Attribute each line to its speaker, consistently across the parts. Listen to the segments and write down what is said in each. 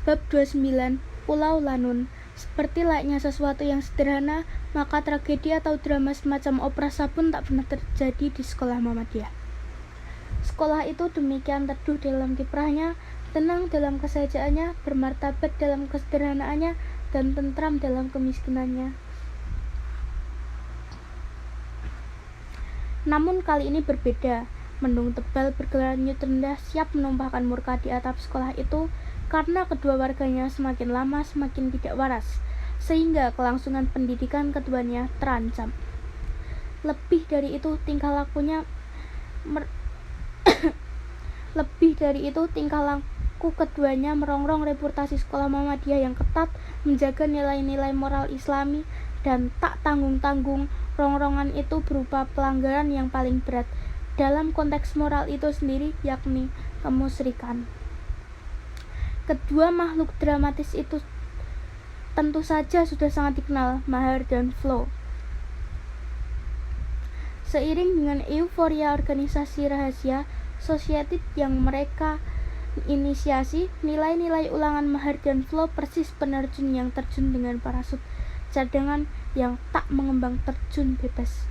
Speaker 1: Bab 29, Pulau Lanun. Seperti layaknya sesuatu yang sederhana, maka tragedi atau drama semacam opera sabun tak pernah terjadi di sekolah Muhammadiyah. Sekolah itu demikian teduh dalam kiprahnya, tenang dalam kesajaannya, bermartabat dalam kesederhanaannya, dan tentram dalam kemiskinannya. Namun kali ini berbeda. Mendung tebal bergelayut rendah siap menumpahkan murka di atap sekolah itu karena kedua warganya semakin lama semakin tidak waras, sehingga kelangsungan pendidikan keduanya terancam. Lebih dari itu tingkah laku keduanya merongrong reputasi sekolah Muhammadiyah yang ketat, menjaga nilai-nilai moral Islami, dan tak tanggung-tanggung rongrongan itu berupa pelanggaran yang paling berat dalam konteks moral itu sendiri, yakni kemusyrikan. Kedua makhluk dramatis itu tentu saja sudah sangat dikenal, Maher dan Flo. Seiring dengan euforia organisasi rahasia Society yang mereka inisiasi, nilai-nilai ulangan Maher dan Flo persis penerjun yang terjun dengan parasut cadangan yang tak mengembang terjun bebas.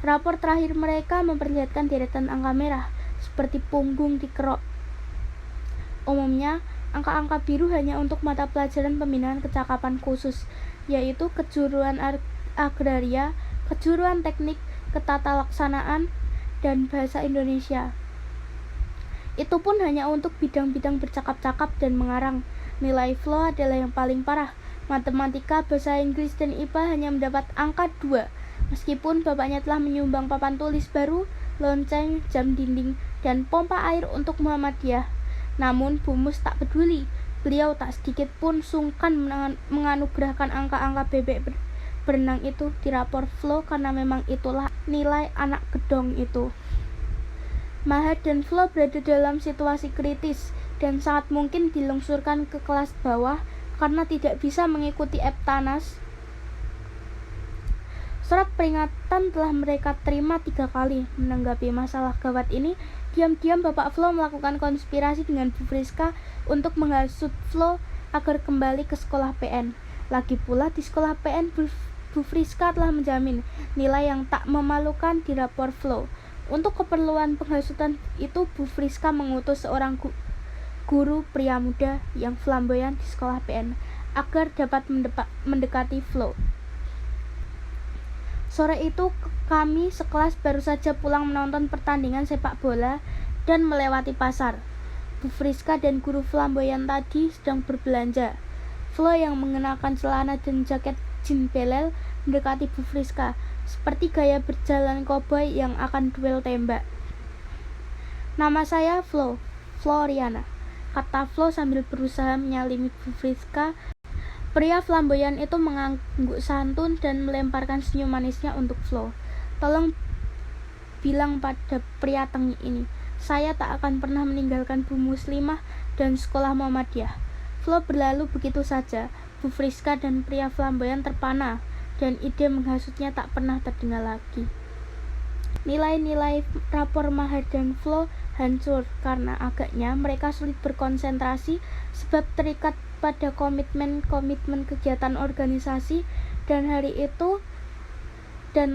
Speaker 1: Rapor terakhir mereka memperlihatkan deretan angka merah seperti punggung dikerok. Umumnya, angka-angka biru hanya untuk mata pelajaran pembinaan kecakapan khusus, yaitu kejuruan agraria, kejuruan teknik, ketatalaksanaan, dan bahasa Indonesia. Itu pun hanya untuk bidang-bidang bercakap-cakap dan mengarang. Nilai Flo adalah yang paling parah. Matematika, bahasa Inggris, dan IPA hanya mendapat angka 2, meskipun bapaknya telah menyumbang papan tulis baru, lonceng, jam dinding, dan pompa air untuk Muhammadiyah. Namun Bu Mus tak peduli. Beliau tak sedikit pun sungkan menganugerahkan angka-angka bebek berenang itu di rapor Flo karena memang itulah nilai anak gedong itu. Maher dan Flo berada dalam situasi kritis dan sangat mungkin dilungsurkan ke kelas bawah karena tidak bisa mengikuti Eptanas. Surat peringatan telah mereka terima 3 kali. Menanggapi masalah gawat ini, diam-diam Bapak Flo melakukan konspirasi dengan Bu Friska untuk menghasut Flo agar kembali ke sekolah PN. Lagi pula di sekolah PN, Bu Friska telah menjamin nilai yang tak memalukan di rapor Flo. Untuk keperluan penghasutan itu, Bu Friska mengutus seorang guru pria muda yang flamboyan di sekolah PN agar dapat mendekati Flo. Sore itu kami sekelas baru saja pulang menonton pertandingan sepak bola dan melewati pasar. Bu Friska dan guru flamboyan tadi sedang berbelanja. Flo yang mengenakan celana dan jaket jin belel mendekati Bu Friska, seperti gaya berjalan koboi yang akan duel tembak. "Nama saya Flo, Floriana," kata Flo sambil berusaha menyalimi Bu Friska. Pria flamboyan itu mengangguk santun dan melemparkan senyum manisnya untuk Flo. "Tolong bilang pada pria tengik ini, saya tak akan pernah meninggalkan Bu Muslimah dan sekolah Muhammadiyah." Flo berlalu begitu saja. Bu Friska dan pria flamboyan terpana, dan ide menghasutnya tak pernah terdengar lagi. Nilai-nilai rapor Maher dan Flo hancur karena agaknya mereka sulit berkonsentrasi sebab terikat pada komitmen kegiatan organisasi, dan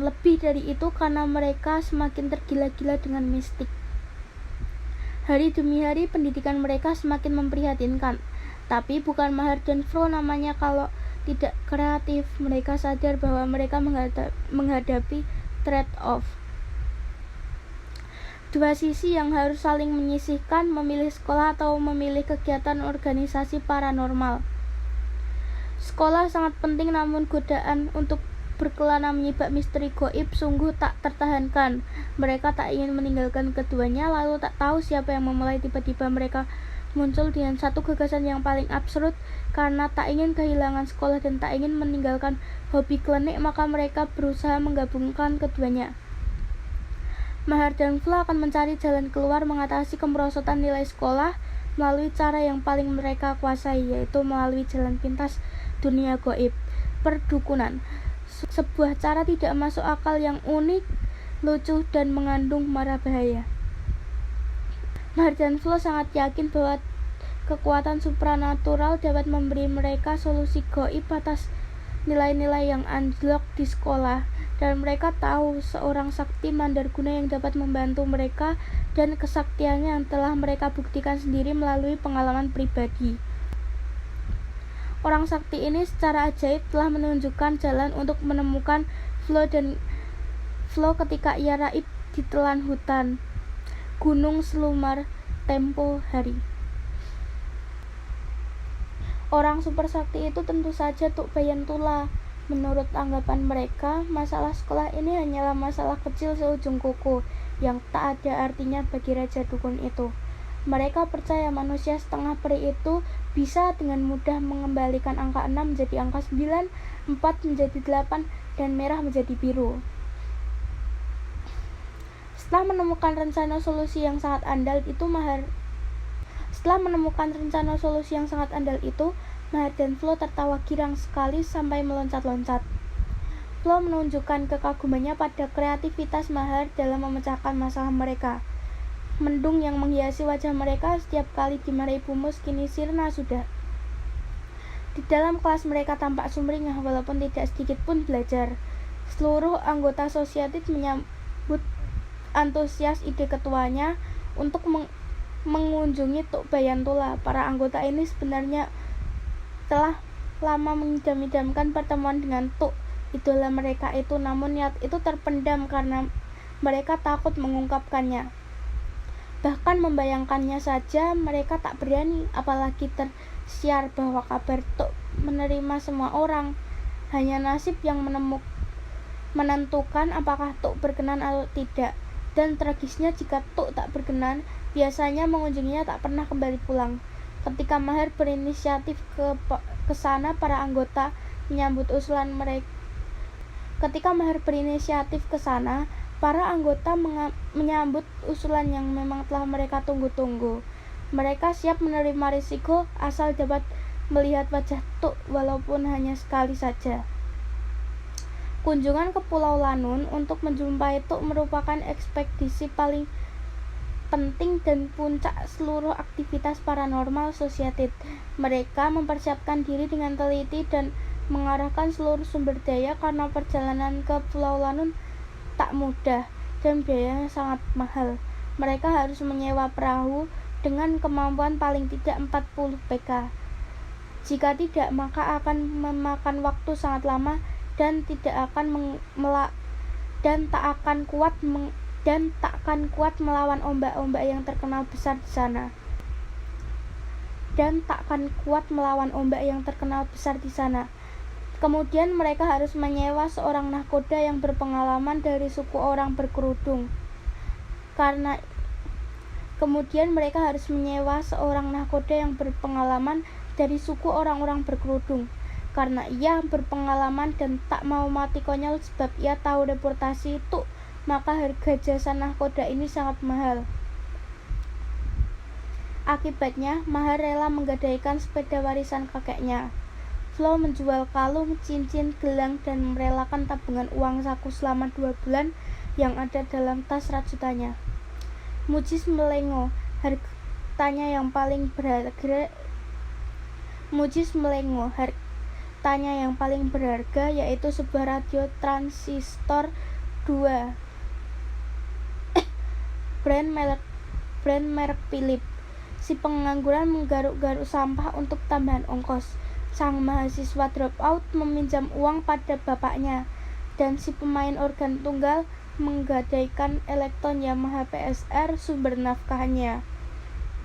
Speaker 1: lebih dari itu karena mereka semakin tergila-gila dengan mistik. Hari demi hari pendidikan mereka semakin memprihatinkan, tapi bukan Maher dan Flo namanya kalau tidak kreatif. Mereka sadar bahwa mereka menghadapi trade-off. Dua sisi yang harus saling menyisihkan, memilih sekolah atau memilih kegiatan organisasi paranormal. Sekolah sangat penting, namun godaan untuk berkelana menyibak misteri goib sungguh tak tertahankan. Mereka tak ingin meninggalkan keduanya, lalu tak tahu siapa yang memulai. Tiba-tiba mereka muncul dengan satu gagasan yang paling absurd. Karena tak ingin kehilangan sekolah dan tak ingin meninggalkan hobi klinik, maka mereka berusaha menggabungkan keduanya. Maher dan Flo akan mencari jalan keluar mengatasi kemerosotan nilai sekolah melalui cara yang paling mereka kuasai, yaitu melalui jalan pintas dunia goib, perdukunan. Sebuah cara tidak masuk akal yang unik, lucu, dan mengandung mara bahaya. Maher dan Flo sangat yakin bahwa kekuatan supranatural dapat memberi mereka solusi gaib atas nilai-nilai yang anjlok di sekolah, dan mereka tahu seorang sakti mandarguna yang dapat membantu mereka dan kesaktiannya yang telah mereka buktikan sendiri melalui pengalaman pribadi. Orang sakti ini secara ajaib telah menunjukkan jalan untuk menemukan Flo ketika ia raib di telan hutan Gunung Selumar tempo hari. Orang super sakti itu tentu saja Tuk Bayantula. Menurut anggapan mereka, masalah sekolah ini hanyalah masalah kecil seujung kuku yang tak ada artinya bagi Raja Dukun itu. Mereka percaya manusia setengah peri itu bisa dengan mudah mengembalikan angka 6 menjadi angka 9, 4 menjadi 8, dan merah menjadi biru. Setelah menemukan rencana solusi yang sangat andal itu, Mahar dan Flo tertawa girang sekali sampai meloncat-loncat. Flo menunjukkan kekagumannya pada kreativitas Mahar dalam memecahkan masalah mereka. Mendung yang menghiasi wajah mereka setiap kali dimarahi Bumus kini sirna sudah. Di dalam kelas mereka tampak sumringah walaupun tidak sedikit pun belajar. Seluruh anggota sosiatit menyambut antusias ide ketuanya untuk mengunjungi Tuk Bayantula. Para anggota ini sebenarnya telah lama mengidam-idamkan pertemuan dengan Tuk, idola mereka itu, namun niat itu terpendam karena mereka takut mengungkapkannya. Bahkan membayangkannya saja mereka tak berani, apalagi tersiar bahwa kabar Tuk menerima semua orang. Hanya nasib yang menentukan apakah Tuk berkenan atau tidak. Dan tragisnya jika Tuk tak berkenan, biasanya mengunjunginya tak pernah kembali pulang. Ketika Mahar berinisiatif ke sana, para anggota menyambut usulan mereka. Menyambut usulan yang memang telah mereka tunggu-tunggu. Mereka siap menerima risiko asal dapat melihat wajah Tuk walaupun hanya sekali saja. Kunjungan ke Pulau Lanun untuk menjumpai Tuk merupakan ekspedisi paling penting dan puncak seluruh aktivitas paranormal sosiatit. Mereka mempersiapkan diri dengan teliti dan mengarahkan seluruh sumber daya karena perjalanan ke Pulau Lanun tak mudah dan biayanya sangat mahal. Mereka harus menyewa perahu dengan kemampuan paling tidak 40 PK. Jika tidak, maka akan memakan waktu sangat lama dan tak akan kuat melawan ombak-ombak yang terkenal besar di sana. Kemudian mereka harus menyewa seorang nahkoda yang berpengalaman dari suku orang berkerudung. Karena ia berpengalaman dan tak mau mati konyol sebab ia tahu reputasi Tuk, maka harga jasa nahkoda ini sangat mahal. Akibatnya, Mahar rela menggadaikan sepeda warisan kakeknya. Flo menjual kalung, cincin, gelang, dan merelakan tabungan uang saku selama 2 bulan yang ada dalam tas rajutannya. Mujis Melengo, hartanya yang paling berharga yaitu sebuah radio transistor 2 brand merek Philips. Si pengangguran menggaruk-garuk sampah untuk tambahan ongkos. Sang mahasiswa drop out meminjam uang pada bapaknya, dan si pemain organ tunggal menggadaikan elektron Yamaha PSR sumber nafkahnya.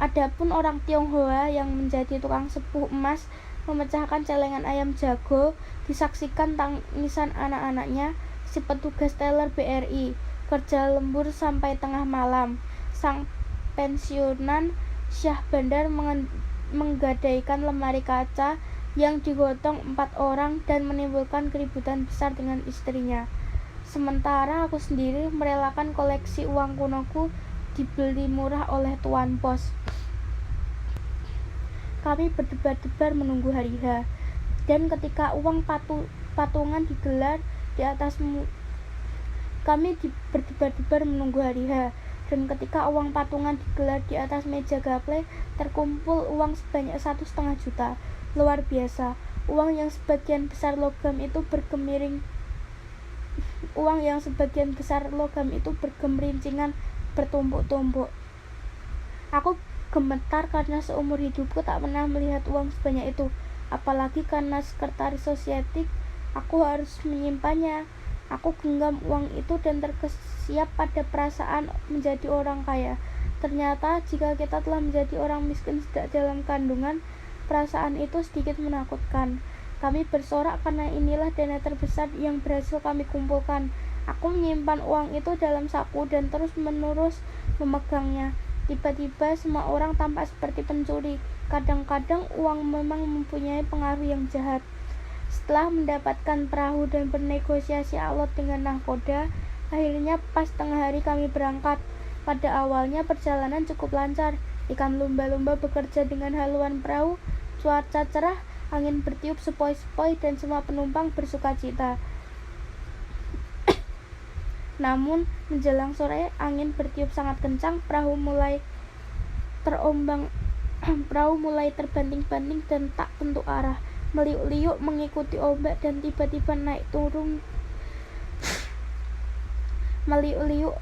Speaker 1: Adapun orang Tionghoa yang menjadi tukang sepuh emas memecahkan celengan ayam jago disaksikan tangisan anak-anaknya. Si petugas teller BRI kerja lembur sampai tengah malam. Sang pensiunan Syah Bandar menggadaikan lemari kaca yang digotong 4 orang dan menimbulkan keributan besar dengan istrinya. Sementara aku sendiri merelakan koleksi uang kunoku dibeli murah oleh Tuan Pos. Kami berdebar-debar menunggu hari H, dan ketika uang patungan digelar di atas berdebar-debar menunggu hari H. Dan ketika uang patungan digelar di atas meja gaple, terkumpul uang sebanyak 1,5 juta. Luar biasa. Uang yang sebagian besar logam itu bergemiringan bertumpuk-tumpuk. Aku gemetar karena seumur hidupku tak pernah melihat uang sebanyak itu. Apalagi karena sekretaris sosietik, aku harus menyimpannya. Aku genggam uang itu dan terkesiap pada perasaan menjadi orang kaya. Ternyata jika kita telah menjadi orang miskin sejak dalam kandungan, perasaan itu sedikit menakutkan. Kami bersorak karena inilah dana terbesar yang berhasil kami kumpulkan. Aku menyimpan uang itu dalam saku dan terus-menerus memegangnya. Tiba-tiba semua orang tampak seperti pencuri. Kadang-kadang uang memang mempunyai pengaruh yang jahat. Setelah mendapatkan perahu dan bernegosiasi alot dengan nahkoda, akhirnya pas tengah hari kami berangkat. Pada awalnya perjalanan cukup lancar. Ikan lumba-lumba bekerja dengan haluan perahu, cuaca cerah, angin bertiup sepoi-sepoi, dan semua penumpang bersukacita. Namun, menjelang sore, angin bertiup sangat kencang, perahu mulai terbanting-banting dan tak tentu arah. Meliuk-liuk mengikuti ombak dan tiba-tiba naik turun. Meliuk-liuk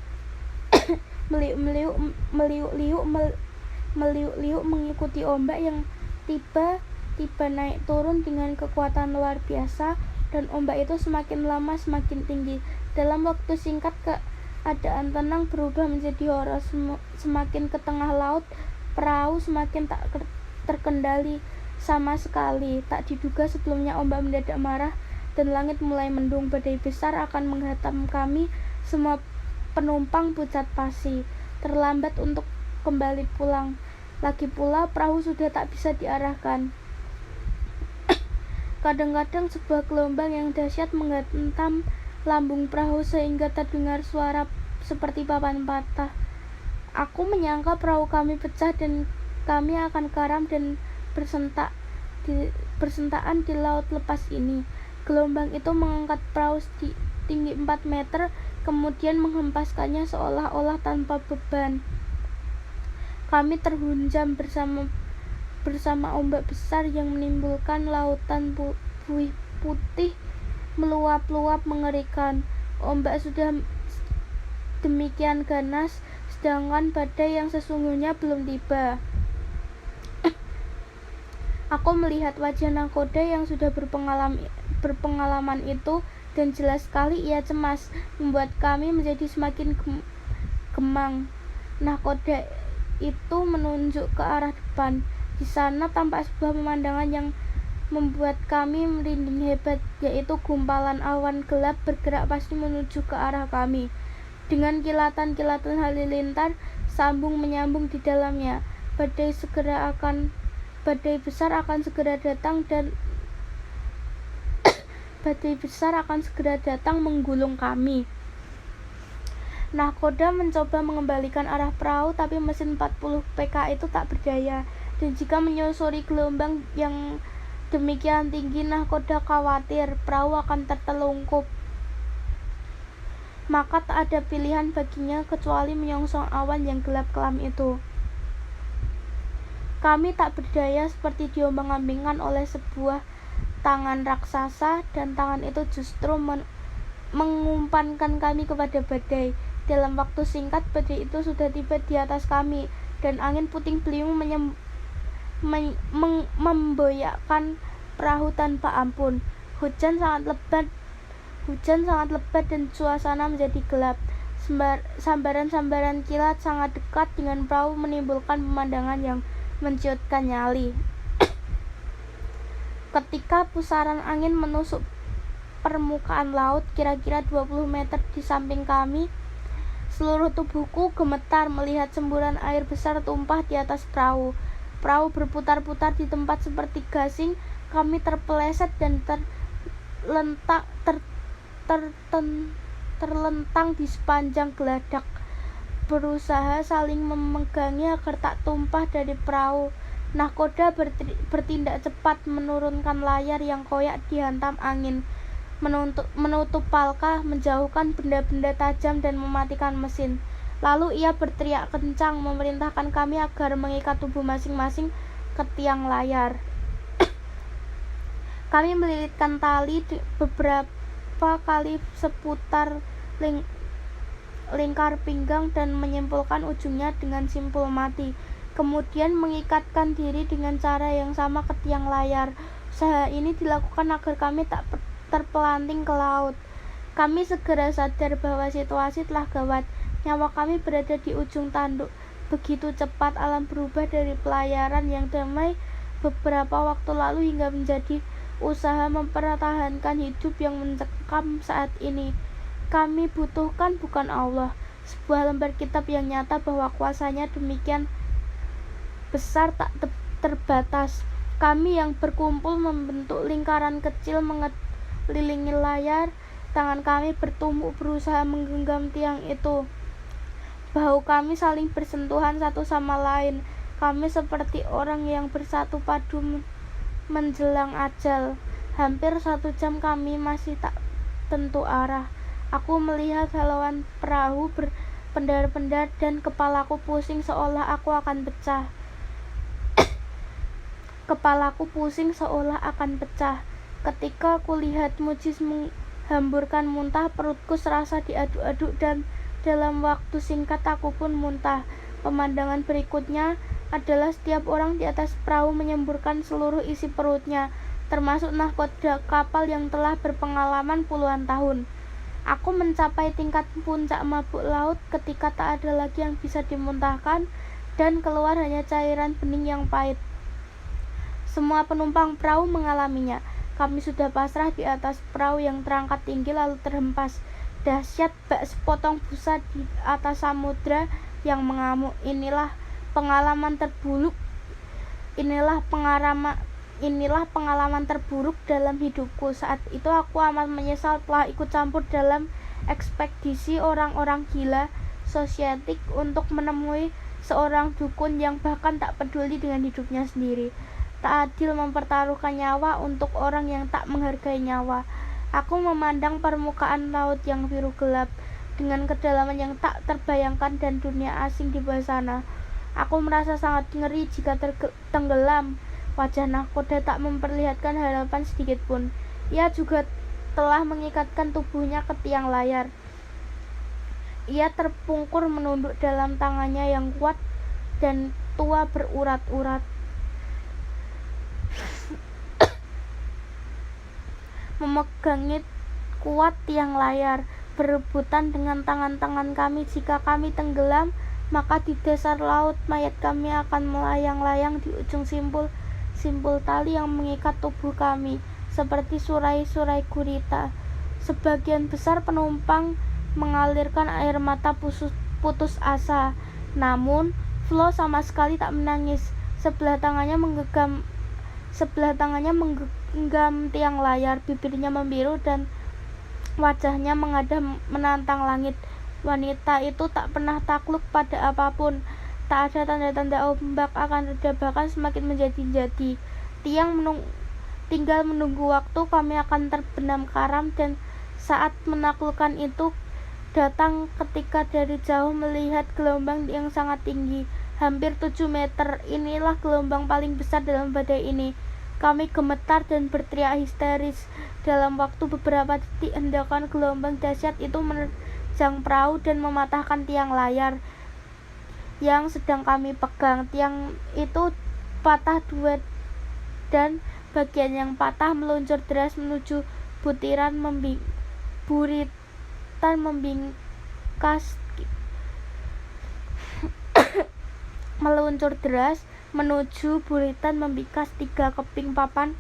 Speaker 1: mengikuti ombak yang tiba-tiba naik turun dengan kekuatan luar biasa, dan ombak itu semakin lama semakin tinggi. Dalam waktu singkat, keadaan tenang berubah menjadi horor. Semakin ke tengah laut, perahu semakin tak terkendali sama sekali. Tak diduga sebelumnya ombak mendadak marah dan langit mulai mendung. Badai besar akan menghantam kami. Semua penumpang pucat pasi, terlambat untuk kembali pulang. Lagi pula perahu sudah tak bisa diarahkan. Kadang-kadang sebuah gelombang yang dahsyat menghantam lambung perahu sehingga terdengar suara seperti papan patah. Aku menyangka perahu kami pecah dan kami akan karam dan bersentaan di laut lepas ini. Gelombang itu mengangkat perahu tinggi 4 meter, kemudian menghempaskannya seolah-olah tanpa beban. Kami terhunjam bersama ombak besar yang menimbulkan lautan buih putih meluap-luap mengerikan. Ombak sudah demikian ganas, sedangkan badai yang sesungguhnya belum tiba. Aku melihat wajah nahkoda yang sudah berpengalaman itu, dan jelas sekali ia cemas, membuat kami menjadi semakin gemang. Nahkoda itu menunjuk ke arah depan. Di sana tampak sebuah pemandangan yang membuat kami merinding hebat, yaitu gumpalan awan gelap bergerak pasti menuju ke arah kami. Dengan kilatan-kilatan halilintar sambung menyambung di dalamnya. Badai besar akan segera datang menggulung kami. Nahkoda mencoba mengembalikan arah perahu, tapi mesin 40 pk itu tak berdaya. Dan jika menyusuri gelombang yang demikian tinggi, nahkoda khawatir perahu akan tertelungkup. Maka tak ada pilihan baginya kecuali menyongsong awan yang gelap kelam itu. Kami tak berdaya, seperti diombang-ambingkan oleh sebuah tangan raksasa, dan tangan itu justru mengumpankan kami kepada badai. Dalam waktu singkat, badai itu sudah tiba di atas kami, dan angin puting beliung memboyakkan perahu tanpa ampun. Hujan sangat lebat dan suasana menjadi gelap. Sambaran-sambaran kilat sangat dekat dengan perahu menimbulkan pemandangan yang menciutkan nyali. Ketika pusaran angin menusuk permukaan laut kira-kira 20 meter di samping kami, seluruh tubuhku gemetar melihat semburan air besar tumpah di atas perahu. Perahu berputar-putar di tempat seperti gasing. Kami terpeleset dan terlentang di sepanjang geladak, berusaha saling memegangi agar tak tumpah dari perahu. Nahkoda bertindak cepat, menurunkan layar yang koyak dihantam angin, menutup palka, menjauhkan benda-benda tajam, dan mematikan mesin. Lalu ia berteriak kencang, memerintahkan kami agar mengikat tubuh masing-masing ke tiang layar. Kami melilitkan tali beberapa kali seputar lingkar pinggang dan menyimpulkan ujungnya dengan simpul mati. Kemudian mengikatkan diri dengan cara yang sama ke tiang layar. Usaha ini dilakukan agar kami tak terpelanting ke laut. Kami segera sadar bahwa situasi telah gawat. Nyawa kami berada di ujung tanduk. Begitu cepat alam berubah dari pelayaran yang damai beberapa waktu lalu hingga menjadi usaha mempertahankan hidup yang mencekam saat ini. Kami butuhkan bukan Allah, sebuah lembar kitab yang nyata bahwa kuasanya demikian besar tak terbatas. Kami yang berkumpul membentuk lingkaran kecil mengelilingi layar. Tangan kami bertumbuk berusaha menggenggam tiang itu. Bahu kami saling bersentuhan satu sama lain. Kami seperti orang yang bersatu padu menjelang ajal. Hampir 1 jam kami masih tak tentu arah. Aku melihat halauan perahu berpendar-pendar dan kepalaku pusing seolah aku akan pecah. Ketika aku lihat Mujis menghamburkan muntah, perutku serasa diaduk-aduk dan dalam waktu singkat aku pun muntah. Pemandangan berikutnya adalah setiap orang di atas perahu menyemburkan seluruh isi perutnya, termasuk nahkoda kapal yang telah berpengalaman puluhan tahun. Aku mencapai tingkat puncak mabuk laut ketika tak ada lagi yang bisa dimuntahkan dan keluar hanya cairan bening yang pahit. Semua penumpang perahu mengalaminya. Kami sudah pasrah di atas perahu yang terangkat tinggi lalu terhempas. Dahsyat bak sepotong busa di atas samudra yang mengamuk. Inilah pengalaman terburuk dalam hidupku. Saat itu aku amat menyesal telah ikut campur dalam ekspedisi orang-orang gila sosiatik untuk menemui seorang dukun yang bahkan tak peduli dengan hidupnya sendiri. Tak adil mempertaruhkan nyawa untuk orang yang tak menghargai nyawa. Aku memandang permukaan laut yang biru gelap dengan kedalaman yang tak terbayangkan dan dunia asing di bawah sana. Aku merasa sangat ngeri jika tenggelam. Wajah nahkoda tak memperlihatkan harapan sedikit pun. Ia juga telah mengikatkan tubuhnya ke tiang layar. Ia terpungkur menunduk dalam tangannya yang kuat dan tua berurat-urat. Memegangi kuat tiang layar, berebutan dengan tangan-tangan kami. Jika kami tenggelam, maka di dasar laut mayat kami akan melayang-layang di ujung simpul tali yang mengikat tubuh kami, seperti surai-surai gurita. Sebagian besar penumpang mengalirkan air mata putus asa. Namun, Flo sama sekali tak menangis. Sebelah tangannya menggenggam tiang layar, bibirnya membiru dan wajahnya menantang langit. Wanita itu tak pernah takluk pada apapun. Tak ada tanda-tanda ombak akan reda, bahkan semakin menjadi-jadi. Tinggal menunggu waktu, kami akan terbenam karam, dan saat menaklukkan itu datang ketika dari jauh melihat gelombang yang sangat tinggi, hampir 7 meter. Inilah gelombang paling besar dalam badai ini. Kami gemetar dan berteriak histeris. Dalam waktu beberapa detik, hendakan gelombang dahsyat itu menerjang perahu dan mematahkan tiang layar yang sedang kami pegang. Tiang itu patah dua dan bagian yang patah meluncur deras menuju buritan membikas 3 keping papan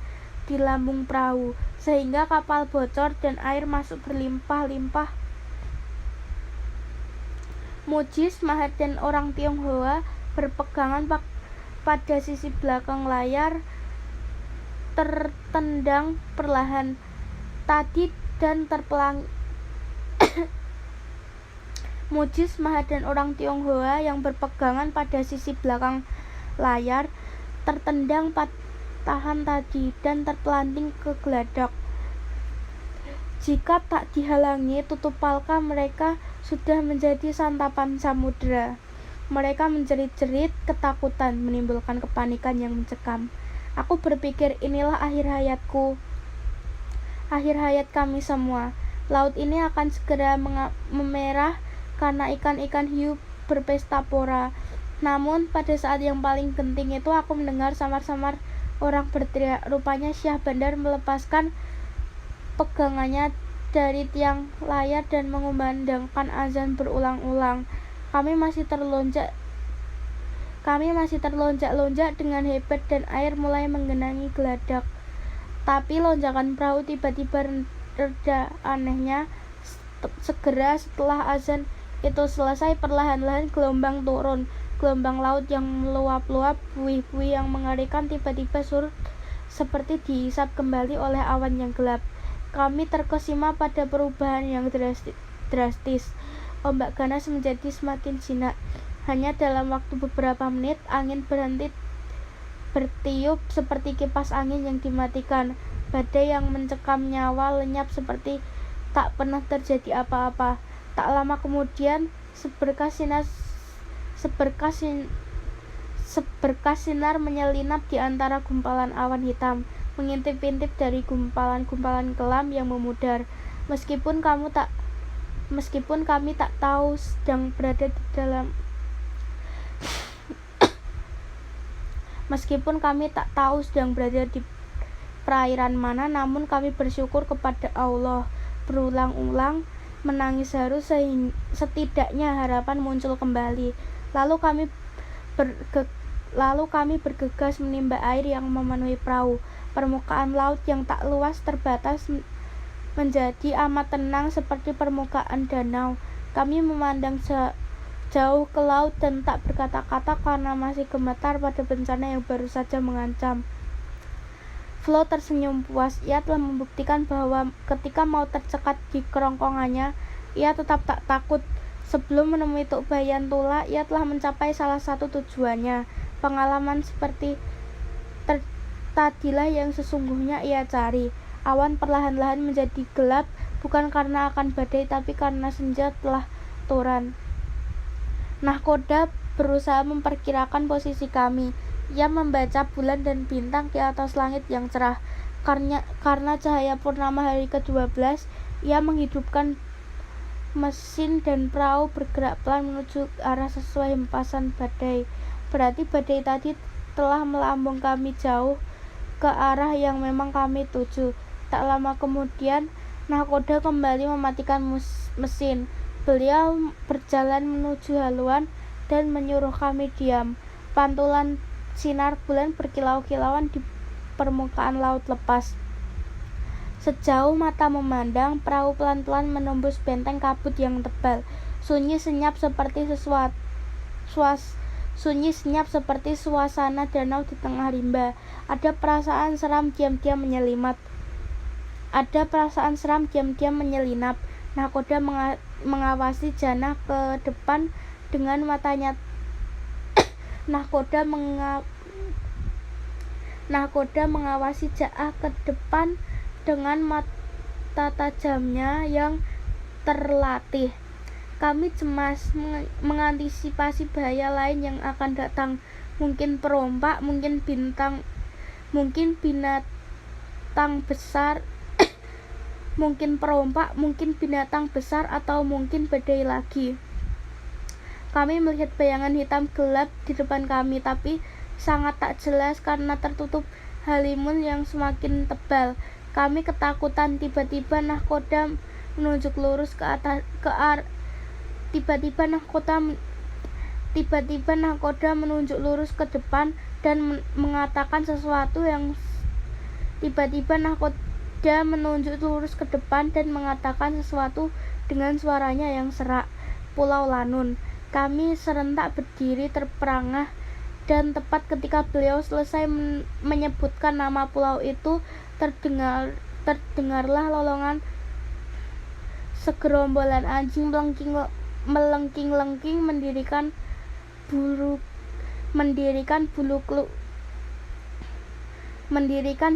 Speaker 1: di lambung perahu, sehingga kapal bocor dan air masuk berlimpah-limpah. Mujis, Maher dan orang Tionghoa berpegangan pada sisi belakang layar, tertendang perlahan tadi dan terpelangi. Mujis, Maher dan orang Tionghoa yang berpegangan pada sisi belakang layar tertendang patahan tadi dan terpelanting ke geladak. Jika tak dihalangi tutup palka, mereka sudah menjadi santapan samudera. Mereka menjerit-jerit ketakutan, menimbulkan kepanikan yang mencekam. Aku berpikir, inilah akhir hayatku, akhir hayat kami semua. Laut ini akan segera memerah karena ikan-ikan hiu berpesta pora. Namun pada saat yang paling genting itu aku mendengar samar-samar orang berteriak. Rupanya Syah Bandar melepaskan pegangannya dari tiang layar dan mengumandangkan azan berulang-ulang. Kami masih terlonjak-lonjak dengan hebat dan air mulai menggenangi geladak. Tapi lonjakan perahu tiba-tiba reda. Anehnya, segera setelah azan itu selesai, perlahan-lahan gelombang turun. Gelombang laut yang meluap-luap, buih-buih yang mengerikan tiba-tiba surut seperti dihisap kembali oleh awan yang gelap. Kami terkesima pada perubahan yang drastis. Ombak ganas menjadi semakin jinak. Hanya dalam waktu beberapa menit, angin berhenti bertiup seperti kipas angin yang dimatikan. Badai yang mencekam nyawa lenyap seperti tak pernah terjadi apa-apa. Tak lama kemudian, seberkas sinar menyelinap di antara gumpalan awan hitam, mengintip-intip dari gumpalan-gumpalan kelam yang memudar. Meskipun kami tak tahu sedang berada di perairan mana, namun kami bersyukur kepada Allah. Berulang-ulang menangis haru, setidaknya harapan muncul kembali. Lalu kami bergegas menimba air yang memenuhi perahu. Permukaan laut yang tak luas terbatas menjadi amat tenang seperti permukaan danau. Kami memandang jauh ke laut dan tak berkata-kata karena masih gemetar pada bencana yang baru saja mengancam. Flo tersenyum puas. Ia telah membuktikan bahwa ketika mau tercekat di kerongkongannya, ia tetap tak takut. Sebelum menemui Tuk Bayan Tula, ia telah mencapai salah satu tujuannya. Pengalaman seperti tadilah yang sesungguhnya ia cari. Awan perlahan-lahan menjadi gelap, bukan karena akan badai, tapi karena senja telah turun. Nahkoda berusaha memperkirakan posisi kami. Ia membaca bulan dan bintang di atas langit yang cerah. Karena cahaya purnama hari ke-12, ia menghidupkan mesin dan perahu bergerak pelan menuju arah sesuai hempasan badai. Berarti badai tadi telah melambung kami jauh ke arah yang memang kami tuju. Tak lama kemudian, nahkoda kembali mematikan mesin. Beliau berjalan menuju haluan dan menyuruh kami diam. Pantulan sinar bulan berkilau-kilauan di permukaan laut lepas. Sejauh mata memandang, perahu pelan-pelan menembus benteng kabut yang tebal. Sunyi senyap seperti suasana danau di tengah rimba. Ada perasaan seram diam-diam menyelinap. Nahkoda mengawasi Jannah ke depan dengan matanya. Nahkoda mengawasi Ja'ah ke depan dengan mata tajamnya yang terlatih. Kami cemas mengantisipasi bahaya lain yang akan datang. Mungkin perompak, mungkin binatang besar, atau mungkin badai lagi. Kami melihat bayangan hitam gelap di depan kami, tapi sangat tak jelas karena tertutup halimun yang semakin tebal. Kami ketakutan. Tiba-tiba nahkoda menunjuk lurus ke depan dan mengatakan sesuatu dengan suaranya yang serak. Pulau Lanun. Kami serentak berdiri terperangah, dan tepat ketika beliau selesai menyebutkan nama pulau itu, terdengarlah lolongan segerombolan anjing melengking-lengking mendirikan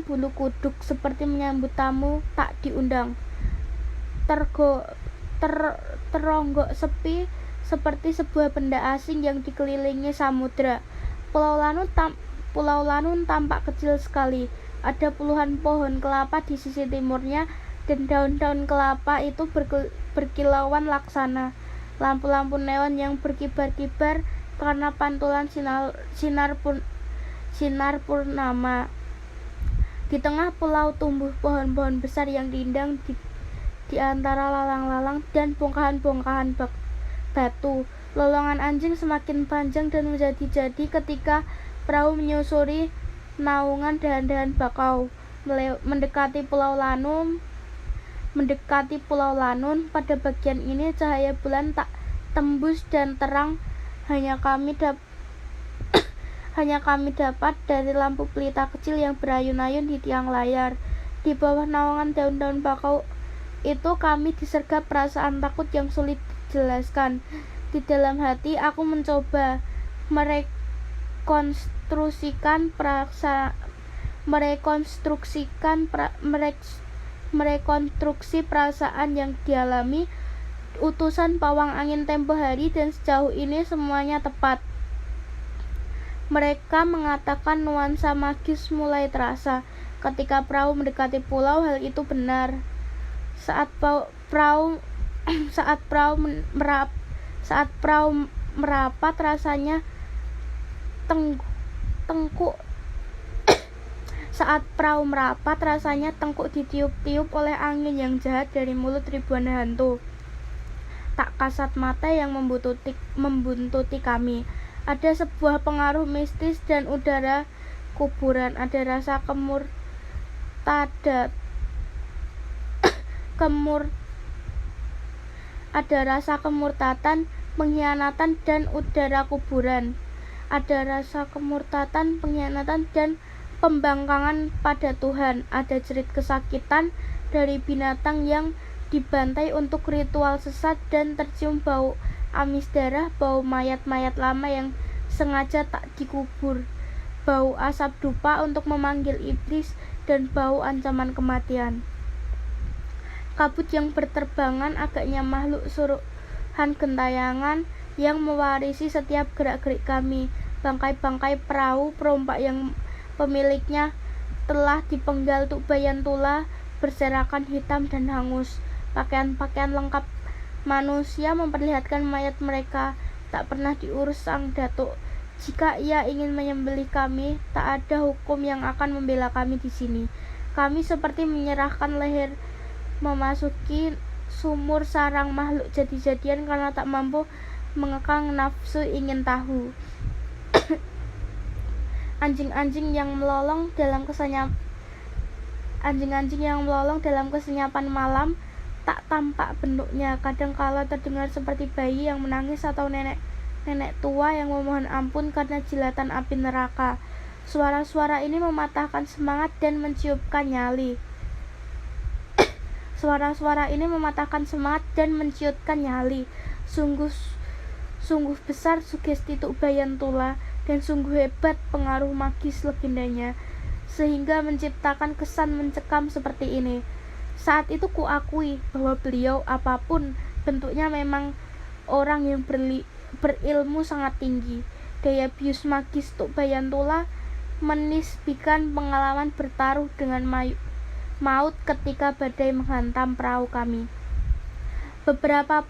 Speaker 1: bulu kuduk seperti menyambut tamu tak diundang. teronggok sepi seperti sebuah benda asing yang dikelilingi samudra. Pulau Lanun tampak kecil sekali. Ada puluhan pohon kelapa di sisi timurnya, dan daun-daun kelapa itu berkilauan laksana lampu-lampu neon yang berkibar-kibar karena pantulan sinar purnama. Di tengah pulau tumbuh pohon-pohon besar yang rindang di antara lalang-lalang dan bongkahan-bongkahan batu. Lolongan Anjing semakin panjang dan menjadi-jadi ketika perahu menyusuri naungan dahan-dahan bakau mendekati Pulau Lanun. Pada bagian ini cahaya bulan tak tembus dan terang hanya kami dapat dari lampu pelita kecil yang berayun-ayun di tiang layar. Di bawah naungan daun-daun bakau itu kami disergap perasaan takut yang sulit dijelaskan. Di dalam hati aku mencoba merekonstruksi perasaan yang dialami utusan pawang angin tempo hari, dan sejauh ini semuanya tepat. Mereka mengatakan nuansa magis mulai terasa ketika perahu mendekati pulau. Hal itu benar. Saat perahu merapat, rasanya tengkuk ditiup-tiup oleh angin yang jahat dari mulut ribuan hantu tak kasat mata yang membuntuti kami. Ada sebuah pengaruh mistis dan udara kuburan. Ada rasa kemurtatan, pengkhianatan dan udara kuburan. Ada rasa kemurtatan, pengkhianatan dan pembangkangan pada Tuhan. Ada jerit kesakitan dari binatang yang dibantai untuk ritual sesat, dan tercium bau amis darah, bau mayat-mayat lama yang sengaja tak dikubur, bau asap dupa untuk memanggil iblis, dan bau ancaman kematian. Kabut yang berterbangan, agaknya makhluk suruhan gentayangan yang mewarisi setiap gerak-gerik kami. Bangkai-bangkai perahu perompak yang pemiliknya telah dipenggal Tukbayan Tula berserakan hitam dan hangus. Pakaian-pakaian lengkap manusia memperlihatkan mayat mereka tak pernah diurus sang datuk. Jika ia ingin menyembelih kami, tak ada hukum yang akan membela kami di sini. Kami seperti menyerahkan leher memasuki sumur sarang makhluk jadi-jadian karena tak mampu mengekang nafsu ingin tahu. Anjing-anjing yang melolong dalam kesenyapan malam tak tampak bentuknya. Kadang kala terdengar seperti bayi yang menangis atau nenek tua yang memohon ampun karena jilatan api neraka. Suara-suara ini mematahkan semangat dan menciutkan nyali. Sungguh besar sugesti Tukbayan Tula, dan sungguh hebat pengaruh magis legendanya, sehingga menciptakan kesan mencekam seperti ini. Saat itu kuakui bahwa beliau, apapun bentuknya, memang orang yang berilmu sangat tinggi. Daya bius magis Tukbayan Tula menisbikan pengalaman bertaruh dengan maut ketika badai menghantam perahu kami. Beberapa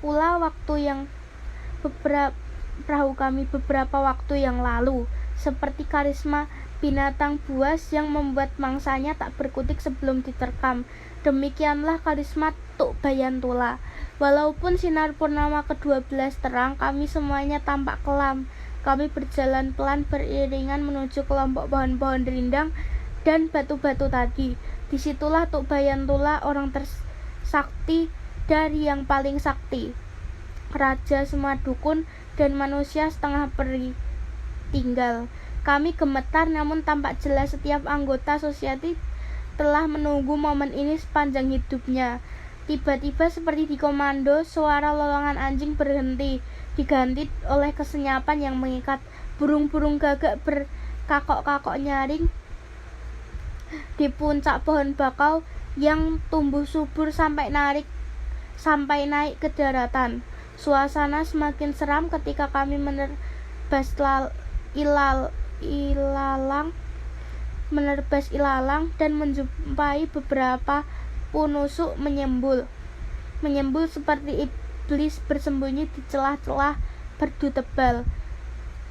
Speaker 1: waktu yang lalu, seperti karisma binatang buas yang membuat mangsanya tak berkutik sebelum diterkam. Demikianlah karisma Tukbayan Tula. Walaupun sinar purnama ke-12 terang, kami semuanya tampak kelam. Kami berjalan pelan beriringan menuju kelompok pohon-pohon rindang dan batu-batu tadi. Disitulah Tukbayan Tula, orang tersakti dari yang paling sakti, raja semua dukun dan manusia setengah peri tinggal. Kami gemetar, namun tampak jelas setiap anggota Society telah menunggu momen ini sepanjang hidupnya. Tiba-tiba seperti dikomando, suara lolongan anjing berhenti, diganti oleh kesenyapan yang mengikat. Burung-burung gagak berkakok-kakok nyaring di puncak pohon bakau yang tumbuh subur sampai narik sampai naik ke daratan. Suasana semakin seram ketika kami menerbas ilalang dan menjumpai beberapa punusuk menyembul seperti iblis bersembunyi di celah-celah berdu tebal.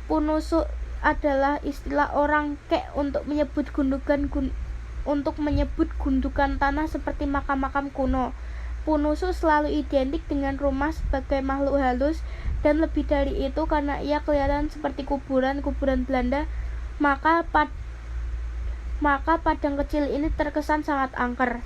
Speaker 1: Punusuk adalah istilah orang kek untuk menyebut gundukan tanah seperti makam-makam kuno. Punusuk selalu identik dengan rumah sebagai makhluk halus, dan lebih dari itu karena ia kelihatan seperti kuburan Belanda, maka padang kecil ini terkesan sangat angker.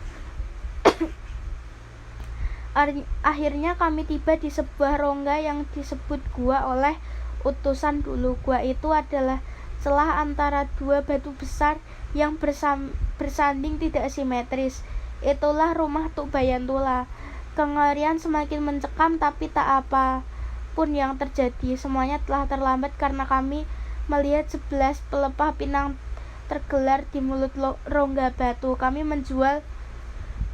Speaker 1: Akhirnya kami tiba di sebuah rongga yang disebut gua oleh utusan dulu. Gua itu adalah celah antara dua batu besar yang bersanding tidak simetris. Itulah rumah Tuk Bayantula. Kengerian semakin mencekam, tapi tak apa pun yang terjadi. Semuanya telah terlambat karena kami melihat 11 pelepah pinang tergelar di mulut rongga batu. Kami menjual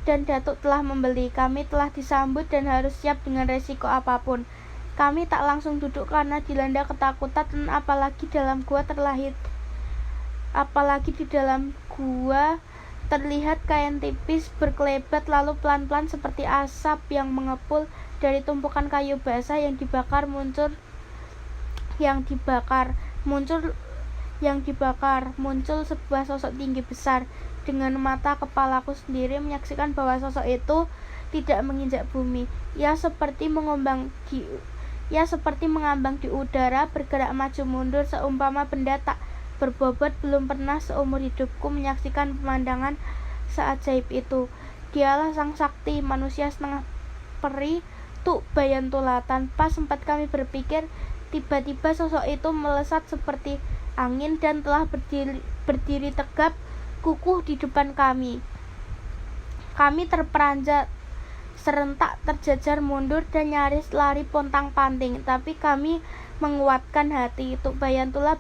Speaker 1: dan Datuk telah membeli. Kami telah disambut dan harus siap dengan resiko apapun. Kami tak langsung duduk karena dilanda ketakutan, dan apalagi di dalam gua terlihat kain tipis berkelebat lalu pelan-pelan seperti asap yang mengepul dari tumpukan kayu basah yang dibakar. Muncul sebuah sosok tinggi besar dengan mata kepalaku sendiri menyaksikan bahwa sosok itu tidak menginjak bumi. Ia seperti mengambang di udara, bergerak maju mundur seumpama benda tak berbobot. Belum pernah seumur hidupku menyaksikan pemandangan seajaib itu. Dialah sang sakti, manusia setengah peri, Tuk Bayantula. Tanpa sempat kami berpikir, tiba-tiba sosok itu melesat seperti angin dan telah berdiri tegap kukuh di depan kami. Kami terperanjat serentak, terjajar mundur dan nyaris lari pontang-panting, tapi kami menguatkan hati. Tuk Bayantula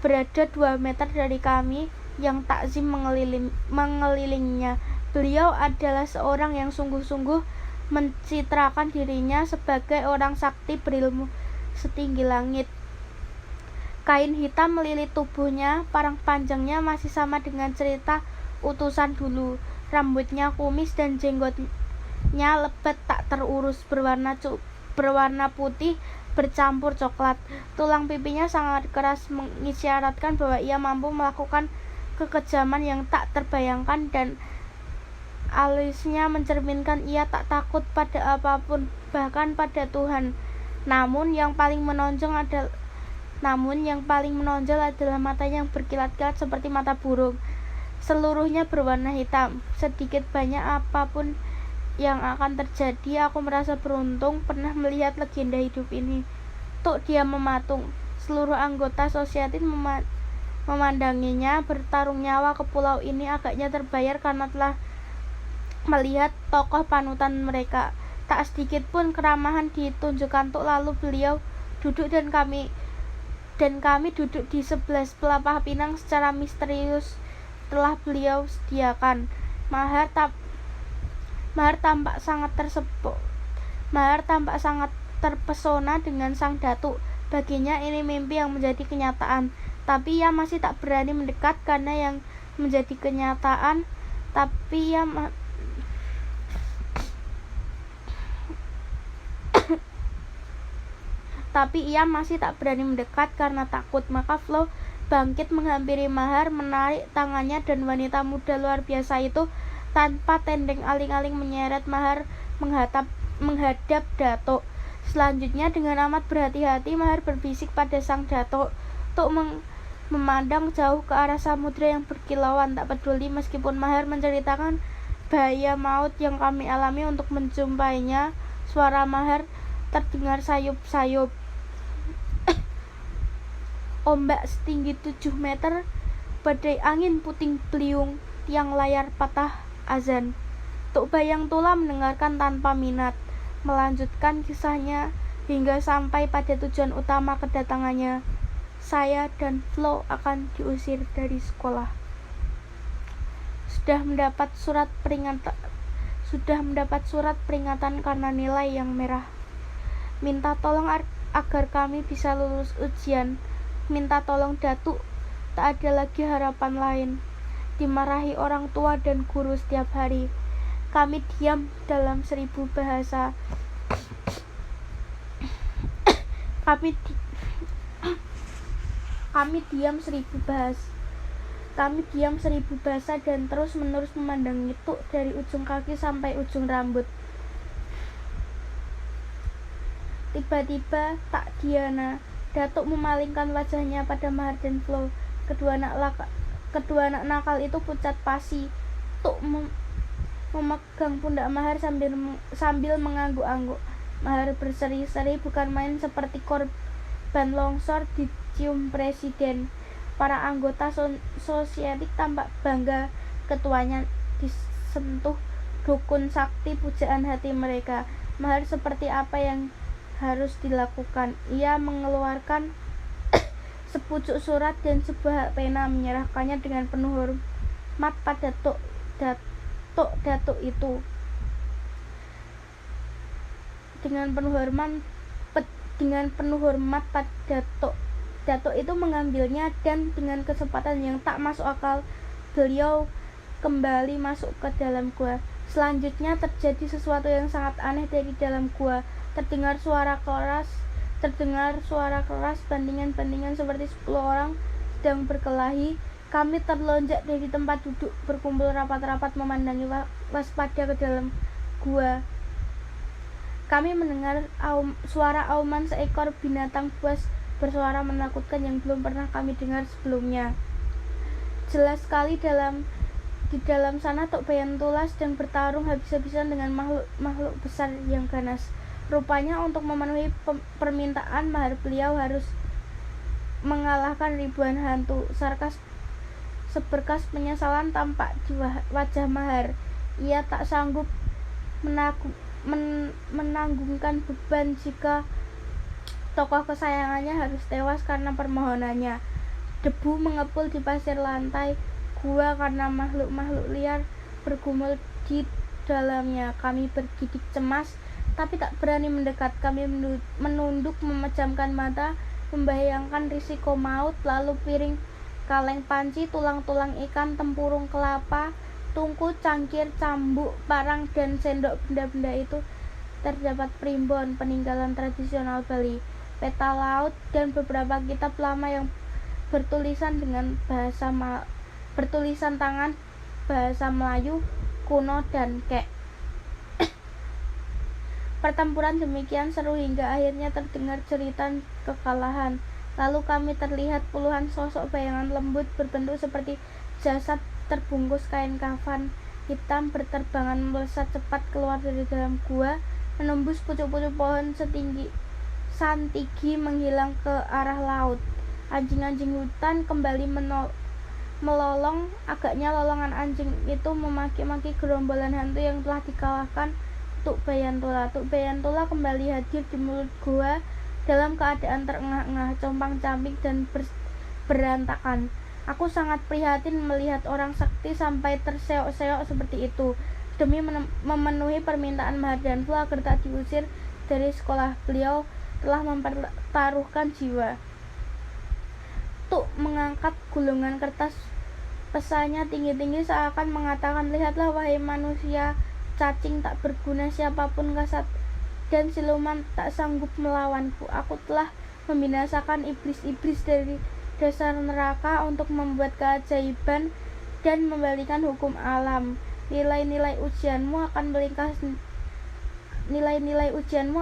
Speaker 1: berada 2 meter dari kami yang takzim mengelilinginya. Beliau adalah seorang yang sungguh-sungguh mencitrakan dirinya sebagai orang sakti berilmu setinggi langit. Kain hitam melilit tubuhnya, parang panjangnya masih sama dengan cerita utusan dulu. Rambutnya kumis dan jenggotnya lebat tak terurus, berwarna putih bercampur coklat. Tulang pipinya sangat keras mengisyaratkan bahwa ia mampu melakukan kekejaman yang tak terbayangkan, dan alisnya mencerminkan ia tak takut pada apapun, bahkan pada Tuhan. Namun yang paling menonjol adalah matanya yang berkilat-kilat seperti mata burung. Seluruhnya berwarna hitam. Sedikit banyak apapun yang akan terjadi, aku merasa beruntung pernah melihat legenda hidup ini. Tuk, dia mematung. Seluruh anggota Society memandanginya. Bertarung nyawa ke pulau ini agaknya terbayar karena telah melihat tokoh panutan mereka. Tak sedikit pun keramahan ditunjukkan Tuk. Lalu beliau duduk dan kami duduk di 11 pelepah pinang secara misterius telah beliau sediakan. Mahar tampak sangat terpesona dengan sang datuk. Baginya ini mimpi yang menjadi kenyataan, tapi ia masih tak berani mendekat karena yang menjadi kenyataan. Tapi ia masih tak berani mendekat karena takut. Maka Flo bangkit menghampiri Mahar, menarik tangannya, dan wanita muda luar biasa itu tanpa tendeng aling-aling menyeret Mahar menghadap Datuk. Selanjutnya dengan amat berhati-hati Mahar berbisik pada sang Datuk. Tuk memandang jauh ke arah samudera yang berkilauan, tak peduli meskipun Mahar menceritakan bahaya maut yang kami alami untuk menjumpainya. Suara Mahar terdengar sayup-sayup. Ombak setinggi 7 meter, badai angin puting beliung, tiang layar patah azan. Tuk Bayantula mendengarkan tanpa minat, melanjutkan kisahnya hingga sampai pada tujuan utama kedatangannya. Saya dan Flo akan diusir dari sekolah. Sudah mendapat Sudah mendapat surat peringatan karena nilai yang merah. Minta tolong agar kami bisa lulus ujian. Minta tolong Datuk, tak ada lagi harapan lain. Dimarahi orang tua dan guru setiap hari. Kami diam dalam 1000 bahasa. Kami diam 1000 bahasa dan terus-menerus memandang Tuk dari ujung kaki sampai ujung rambut. Tiba-tiba tak diana, Datuk memalingkan wajahnya pada Mahar dan Flo. Kedua anak nakal itu pucat pasi. Tuk memegang pundak Mahar sambil mengangguk-angguk. Mahar berseri-seri, bukan main seperti korban longsor dicium presiden. Para anggota sosietik tampak bangga ketuanya disentuh dukun sakti pujaan hati mereka. Mahar seperti apa yang harus dilakukan. Ia mengeluarkan sepucuk surat dan sebuah pena, menyerahkannya dengan penuh hormat pada Datuk itu. Dengan penuh hormat pada Datuk itu mengambilnya, dan dengan kecepatan yang tak masuk akal beliau kembali masuk ke dalam gua. Selanjutnya terjadi sesuatu yang sangat aneh dari dalam gua. Terdengar suara keras bandingan seperti 10 orang sedang berkelahi. Kami terlonjak dari tempat duduk, berkumpul rapat-rapat memandangi waspada ke dalam gua. Kami mendengar suara auman seekor binatang buas bersuara menakutkan yang belum pernah kami dengar sebelumnya. Jelas sekali di dalam sana Tok Bayantula sedang bertarung habis-habisan dengan makhluk besar yang ganas. Rupanya untuk memenuhi permintaan Mahar, beliau harus mengalahkan ribuan hantu. Seberkas penyesalan tampak di wajah Mahar. Ia tak sanggup menanggungkan beban jika tokoh kesayangannya harus tewas karena permohonannya. Debu mengepul di pasir lantai gua karena makhluk-makhluk liar bergumul di dalamnya. Kami bergidik cemas, tapi tak berani mendekat. Kami menunduk, memejamkan mata, membayangkan risiko maut. Lalu piring, kaleng panci, tulang-tulang ikan, tempurung kelapa, tungku, cangkir, cambuk, parang, dan sendok benda-benda itu terdapat primbon, peninggalan tradisional Bali, peta laut, dan beberapa kitab lama yang bertulisan tangan bahasa Melayu kuno dan kek. Pertempuran demikian seru hingga akhirnya terdengar jeritan kekalahan. Lalu kami terlihat puluhan sosok bayangan lembut berbentuk seperti jasad terbungkus kain kafan hitam berterbangan melesat cepat keluar dari dalam gua, menembus pucuk-pucuk pohon setinggi santigi, menghilang ke arah laut. Anjing-anjing hutan kembali melolong. Agaknya lolongan anjing itu memaki-maki gerombolan hantu yang telah dikalahkan Tuk Bayantula. Tuk Bayantula kembali hadir di mulut gua dalam keadaan terengah-engah, compang-camping, dan berantakan. Aku sangat prihatin melihat orang sakti sampai terseok-seok seperti itu. Demi memenuhi permintaan Mahar dan Flo agar tak diusir dari sekolah, beliau telah mempertaruhkan jiwa. Tuk mengangkat gulungan kertas, pesannya tinggi-tinggi seakan mengatakan, lihatlah wahai manusia cacing tak berguna, siapapun kasat dan siluman tak sanggup melawanku. Aku telah membinasakan iblis-iblis dari dasar neraka untuk membuat keajaiban dan membalikan hukum alam. Nilai-nilai ujianmu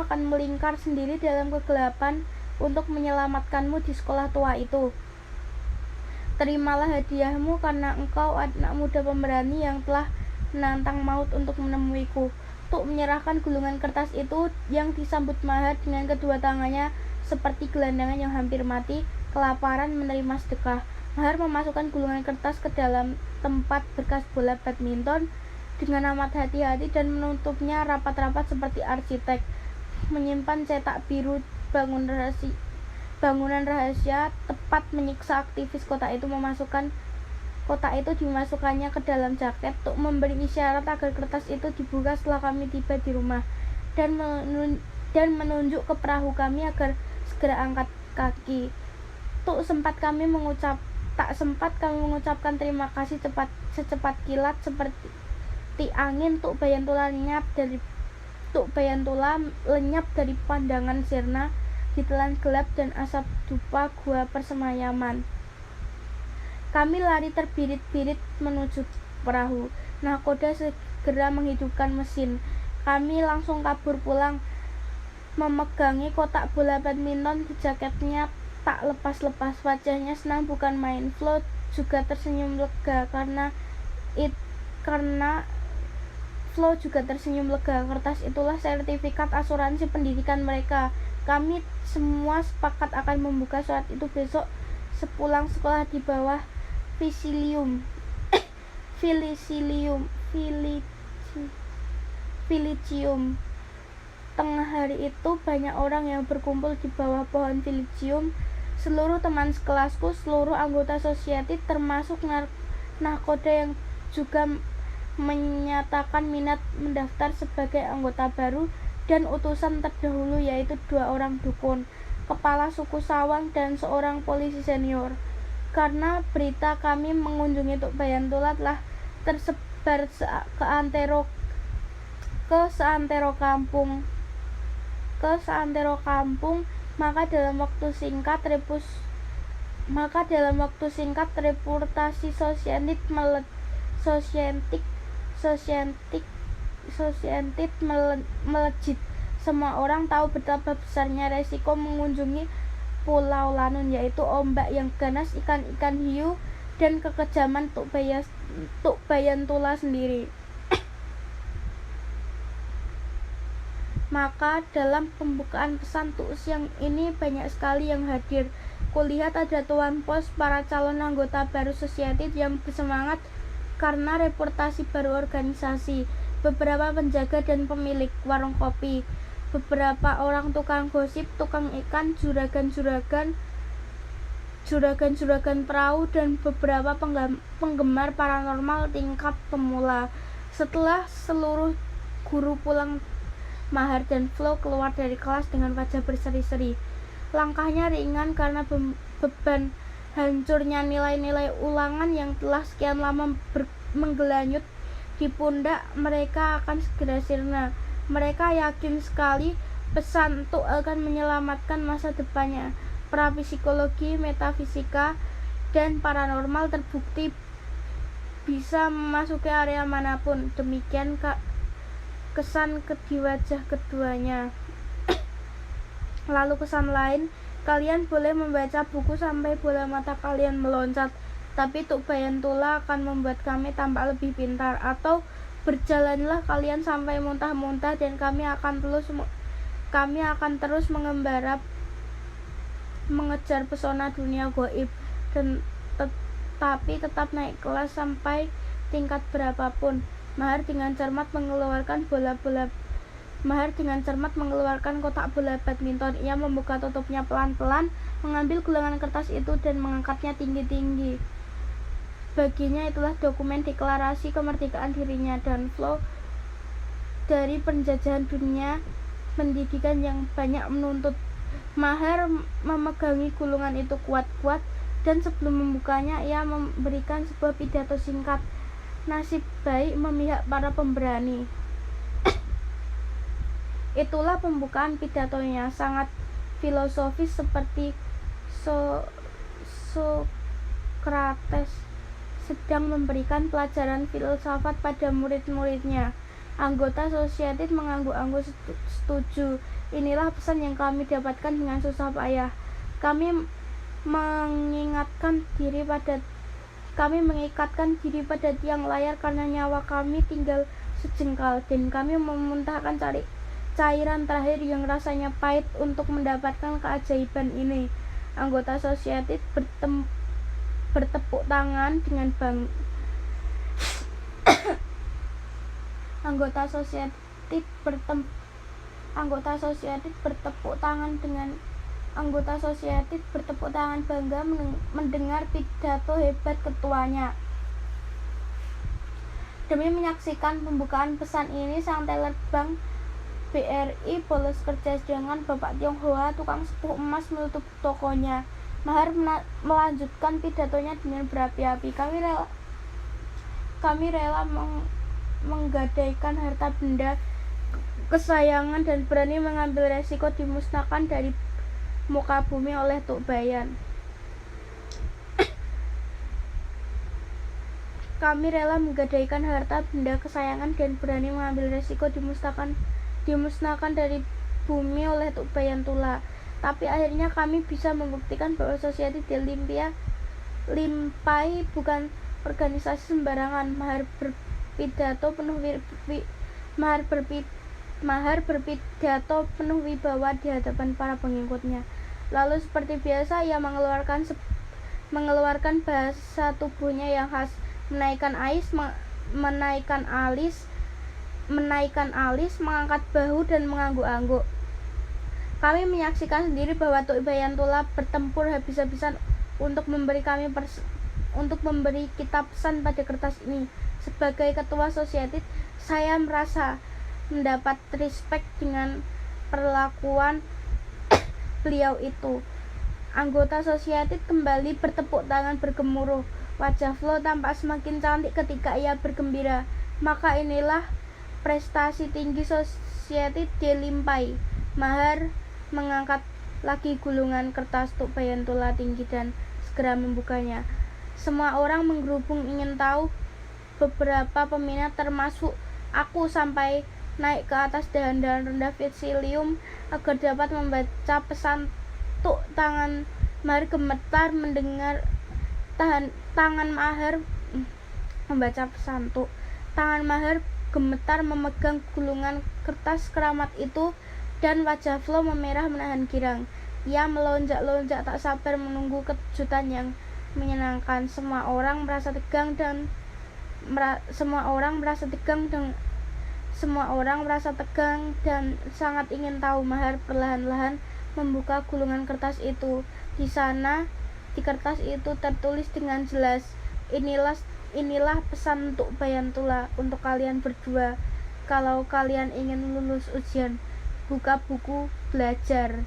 Speaker 1: akan melingkar sendiri dalam kegelapan untuk menyelamatkanmu di sekolah tua itu. Terimalah hadiahmu karena engkau anak muda pemberani yang telah menantang maut untuk menemuiku. Tuk menyerahkan gulungan kertas itu yang disambut Mahar dengan kedua tangannya seperti gelandangan yang hampir mati, kelaparan menerima sedekah. Mahar memasukkan gulungan kertas ke dalam tempat bekas bola badminton dengan amat hati-hati dan menutupnya rapat-rapat seperti arsitek menyimpan cetak biru bangunan rahasia. Tepat menyiksa aktivis kota itu memasukkan Kotak itu dimasukkannya ke dalam jaket untuk memberi isyarat agar kertas itu dibuka setelah kami tiba di rumah, dan menunjuk ke perahu kami agar segera angkat kaki. Tak sempat kami mengucapkan terima kasih secepat kilat seperti angin. Tuk Bayantula lenyap dari pandangan sirna ditelan gelap dan asap dupa gua persemayaman. Kami lari terbirit-birit menuju perahu. Nahkoda segera menghidupkan mesin. Kami langsung kabur pulang, memegangi kotak bola badminton di jaketnya tak lepas-lepas. Wajahnya senang bukan main. Flo juga tersenyum lega Kertas itulah sertifikat asuransi pendidikan mereka. Kami semua sepakat akan membuka surat itu besok sepulang sekolah di bawah Filicium. Tengah hari itu banyak orang yang berkumpul di bawah pohon Filicium. Seluruh teman sekelasku, seluruh anggota Society, termasuk nahkoda yang juga menyatakan minat mendaftar sebagai anggota baru, dan utusan terdahulu yaitu 2 orang dukun, kepala suku Sawang, dan seorang polisi senior. Karena berita kami mengunjungi Tuk Bayantula telah tersebar ke seantero kampung, maka dalam waktu singkat reputasi Sosientit melejit. Semua orang tahu betapa besarnya resiko mengunjungi Pulau Lanun, yaitu ombak yang ganas, ikan-ikan hiu, dan kekejaman Tuk Bayantula sendiri. Maka dalam pembukaan pesan Tuk siang ini banyak sekali yang hadir. Kulihat ada tuan pos, para calon anggota baru Society yang bersemangat karena reputasi baru organisasi, beberapa penjaga dan pemilik warung kopi, beberapa orang tukang gosip, tukang ikan, juragan perahu, dan beberapa penggemar paranormal tingkat pemula. Setelah seluruh guru pulang, Mahar dan Flo keluar dari kelas dengan wajah berseri-seri. Langkahnya ringan karena beban hancurnya nilai-nilai ulangan yang telah sekian lama menggelayut di pundak mereka akan segera sirna. Mereka yakin sekali pesan Tuk akan menyelamatkan masa depannya. Parapsikologi, metafisika, dan paranormal terbukti bisa memasuki area manapun. Demikian kesan di wajah keduanya. Lalu kesan lain, kalian boleh membaca buku sampai bola mata kalian meloncat, tapi Tuk Bayantula akan membuat kami tampak lebih pintar. Atau berjalanlah kalian sampai muntah-muntah dan kami akan terus mengembara mengejar pesona dunia gaib, tapi tetap naik kelas sampai tingkat berapapun. Mahar dengan cermat mengeluarkan kotak bola badminton. Ia membuka tutupnya pelan-pelan, mengambil gulangan kertas itu dan mengangkatnya tinggi-tinggi. Baginya itulah dokumen deklarasi kemerdekaan dirinya dan Flo dari penjajahan dunia pendidikan yang banyak menuntut. Mahar memegangi gulungan itu kuat-kuat, dan sebelum membukanya ia memberikan sebuah pidato singkat. Nasib baik memihak para pemberani. Itulah pembukaan pidatonya, sangat filosofis seperti Sokrates sedang memberikan pelajaran filsafat pada murid-muridnya. Anggota Society mengangguk-angguk setuju. Inilah pesan yang kami dapatkan dengan susah payah. Kami mengikatkan diri pada tiang layar karena nyawa kami tinggal sejengkal, dan kami memuntahkan cairan terakhir yang rasanya pahit untuk mendapatkan keajaiban ini. Anggota Society bertepuk tangan dengan Anggota Society bertepuk tangan bangga mendengar pidato hebat ketuanya. Demi menyaksikan pembukaan pesan ini, sang teller Bank BRI bolos kerja dengan Bapak Tionghoa, tukang sepuh emas, menutup tokonya. Maher melanjutkan pidatonya dengan berapi-api. Kami rela menggadaikan harta benda kesayangan dan berani mengambil resiko dimusnahkan dari muka bumi oleh Tuk Bayan. Kami rela menggadaikan harta benda kesayangan dan berani mengambil resiko dimusnahkan dari bumi oleh Tuk Bayan Tula. Tapi akhirnya kami bisa membuktikan bahwa Society de Limpai bukan organisasi sembarangan. Maher berpidato penuh wibawa di hadapan para pengikutnya. Lalu seperti biasa ia mengeluarkan bahasa tubuhnya yang khas, menaikkan alis, mengangkat bahu dan mengangguk-angguk. Kami menyaksikan sendiri bahwa Tuk Bayan Tula bertempur habis-habisan untuk memberi kita pesan pada kertas ini. Sebagai ketua Society, saya merasa mendapat respect dengan perlakuan beliau itu. Anggota Society kembali bertepuk tangan bergemuruh. Wajah Flo tampak semakin cantik ketika ia bergembira. Maka inilah prestasi tinggi Society de Limpai. Maher mengangkat lagi gulungan kertas Tuk Bayan Tula tinggi dan segera membukanya. Semua orang menggerubung ingin tahu. Beberapa peminat termasuk aku sampai naik ke atas dahan-dahan rendah Vitsilium agar dapat membaca pesan Tuk. Tangan Maher gemetar mendengar tangan Maher membaca pesan Tuk. Tangan Maher gemetar memegang gulungan kertas keramat itu dan wajah Flo memerah menahan girang. Ia melonjak-lonjak tak sabar menunggu kejutan yang menyenangkan. Semua orang merasa tegang dan sangat ingin tahu. Maher perlahan-lahan membuka gulungan kertas itu. Di kertas itu tertulis dengan jelas, inilah pesan untuk Bayan Tula untuk kalian berdua. Kalau kalian ingin lulus ujian, buka buku belajar.